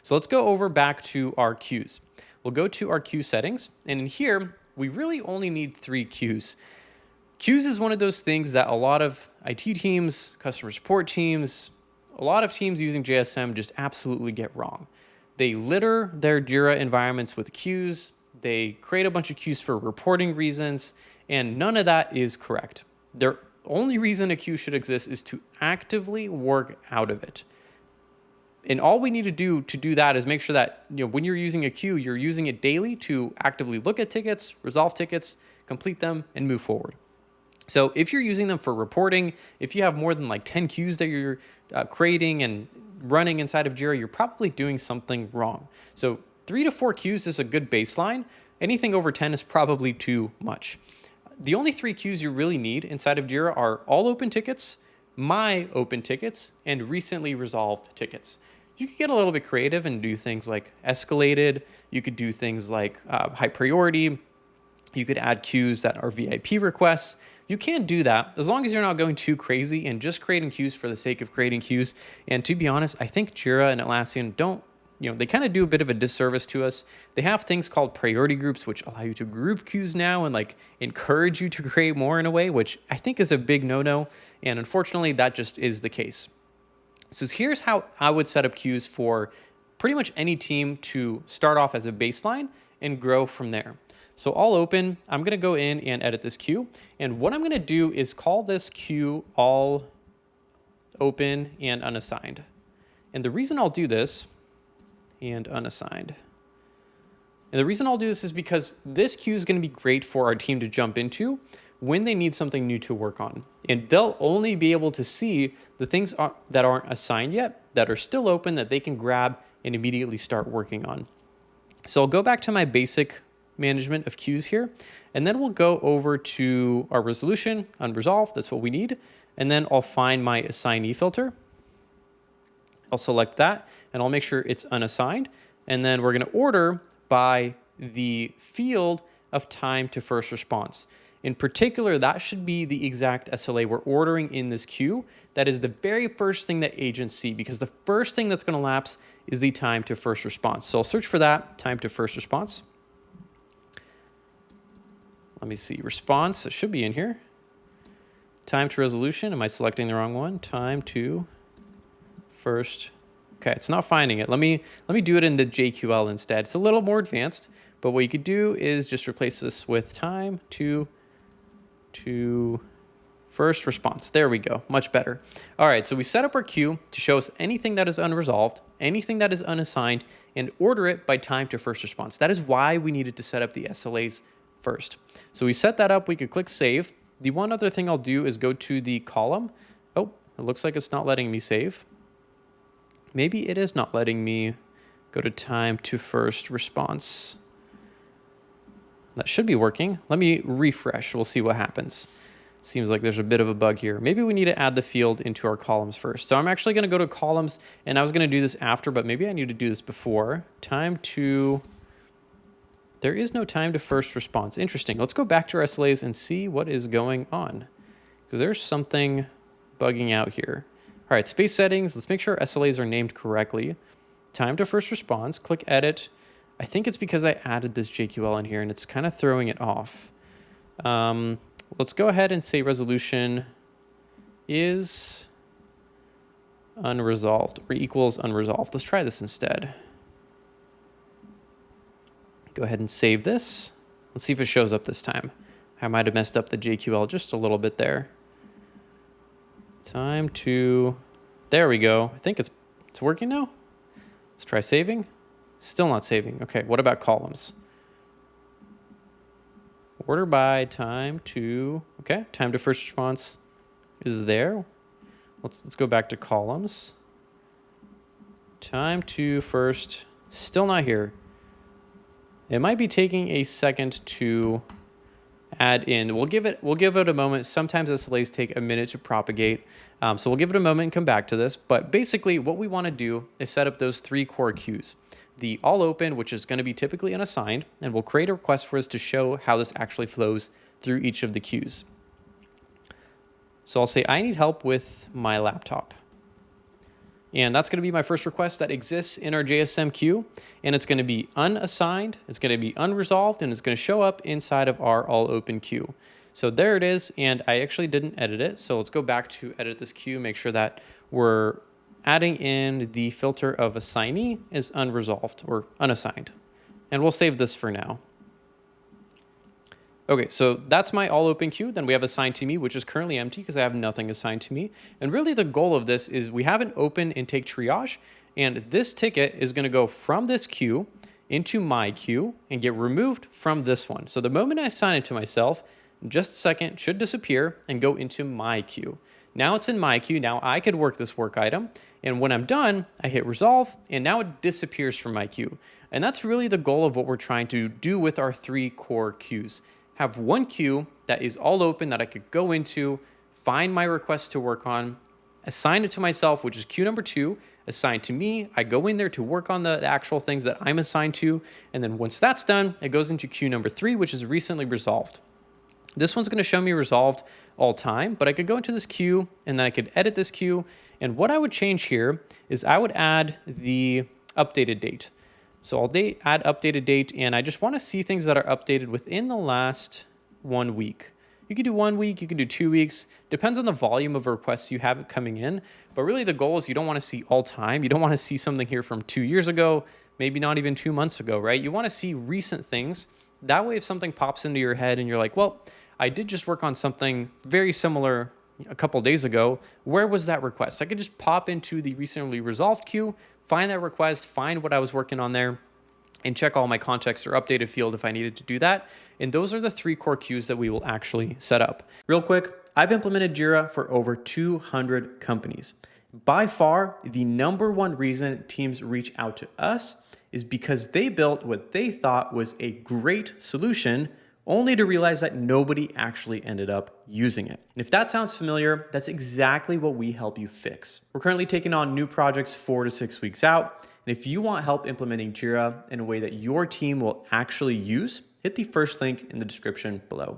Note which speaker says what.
Speaker 1: So let's go over back to our queues. We'll go to our queue settings, and in here, we really only need 3 queues. Queues is one of those things that a lot of IT teams, customer support teams, a lot of teams using JSM just absolutely get wrong. They litter their Jira environments with queues. They create a bunch of queues for reporting reasons, and none of that is correct. The only reason a queue should exist is to actively work out of it. And all we need to do that is make sure that when you're using a queue, you're using it daily to actively look at tickets, resolve tickets, complete them, and move forward. So if you're using them for reporting, if you have more than like 10 queues that you're creating and running inside of Jira, you're probably doing something wrong. So 3 to 4 queues is a good baseline. Anything over 10 is probably too much. The only 3 queues you really need inside of Jira are all open tickets, my open tickets, and recently resolved tickets. You could get a little bit creative and do things like escalated. You could do things like high priority. You could add queues that are VIP requests. You can do that as long as you're not going too crazy and just creating queues for the sake of creating queues. And to be honest, I think Jira and Atlassian they kind of do a bit of a disservice to us. They have things called priority groups, which allow you to group queues now and like encourage you to create more in a way, which I think is a big no-no. And unfortunately, that just is the case. So here's how I would set up queues for pretty much any team to start off as a baseline and grow from there. So all open, I'm gonna go in and edit this queue. And what I'm gonna do is call this queue all open and unassigned. And the reason I'll do this, and unassigned. And the reason I'll do this is because this queue is gonna be great for our team to jump into when they need something new to work on. And they'll only be able to see the things that aren't assigned yet, that are still open, that they can grab and immediately start working on. So I'll go back to my basic management of queues here, and then we'll go over to our resolution, unresolved, that's what we need. And then I'll find my assignee filter. I'll select that, and I'll make sure it's unassigned. And then we're gonna order by the field of time to first response. In particular, that should be the exact SLA we're ordering in this queue. That is the very first thing that agents see, because the first thing that's gonna lapse is the time to first response. So I'll search for that, time to first response. Let me see, response, it should be in here. Time to resolution, am I selecting the wrong one? Time to first, okay, it's not finding it. Let me do it in the JQL instead. It's a little more advanced, but what you could do is just replace this with time to first response. There we go, much better. All right, so we set up our queue to show us anything that is unresolved, anything that is unassigned, and order it by time to first response. That is why we needed to set up the SLAs first. So we set that up, we could click save. The one other thing I'll do is go to the column. Oh, it looks like it's not letting me save. Maybe it is not letting me go to time to first response. That should be working. Let me refresh, we'll see what happens. Seems like there's a bit of a bug here. Maybe we need to add the field into our columns first. So I'm actually gonna go to columns, and I was gonna do this after, but maybe I need to do this before. There is no time to first response. Interesting. Let's go back to our SLAs and see what is going on, because there's something bugging out here. All right, space settings. Let's make sure SLAs are named correctly. Time to first response, click edit. I think it's because I added this JQL in here and it's kind of throwing it off. Let's go ahead and say resolution is unresolved or equals unresolved. Let's try this instead. Go ahead and save this. Let's see if it shows up this time. I might have messed up the JQL just a little bit there. Time to, there we go. I think it's working now. Let's try saving. Still not saving. Okay, what about columns? Order by time to, okay, time to first response is there. Let's go back to columns. Time to first, still not here. It might be taking a second to add in. We'll give it a moment. Sometimes SLAs take a minute to propagate. So we'll give it a moment and come back to this. But basically what we want to do is set up those 3 core queues. The all open, which is going to be typically unassigned, and we'll create a request for us to show how this actually flows through each of the queues. So I'll say, I need help with my laptop. And that's going to be my first request that exists in our JSM queue. And it's going to be unassigned, it's going to be unresolved, and it's going to show up inside of our all open queue. So there it is. And I actually didn't edit it. So let's go back to edit this queue, make sure that we're adding in the filter of assignee is unresolved or unassigned. And we'll save this for now. Okay, so that's my all open queue. Then we have assigned to me, which is currently empty because I have nothing assigned to me. And really the goal of this is we have an open intake triage, and this ticket is gonna go from this queue into my queue and get removed from this one. So the moment I assign it to myself, in just a second, it should disappear and go into my queue. Now it's in my queue. Now I could work this work item. And when I'm done, I hit resolve, and now it disappears from my queue. And that's really the goal of what we're trying to do with our 3 core queues. Have one queue that is all open that I could go into, find my requests to work on, assign it to myself, which is queue number 2, assigned to me. I go in there to work on the actual things that I'm assigned to. And then once that's done, it goes into queue number 3, which is recently resolved. This one's going to show me resolved all time, but I could go into this queue and then I could edit this queue. And what I would change here is I would add the updated date. So I'll add updated date, and I just want to see things that are updated within the last 1 week. You could do 1 week, you could do 2 weeks, depends on the volume of requests you have coming in. But really the goal is you don't want to see all time. You don't want to see something here from 2 years ago, maybe not even 2 months ago, right? You want to see recent things. That way, if something pops into your head and you're like, well, I did just work on something very similar a couple days ago, where was that request? I could just pop into the recently resolved queue, find that request, find what I was working on there, and check all my context or updated field if I needed to do that. And those are the 3 core queues that we will actually set up. Real quick, I've implemented Jira for over 200 companies. By far, the #1 reason teams reach out to us is because they built what they thought was a great solution, only to realize that nobody actually ended up using it. And if that sounds familiar, that's exactly what we help you fix. We're currently taking on new projects 4 to 6 weeks out. And if you want help implementing Jira in a way that your team will actually use, hit the first link in the description below.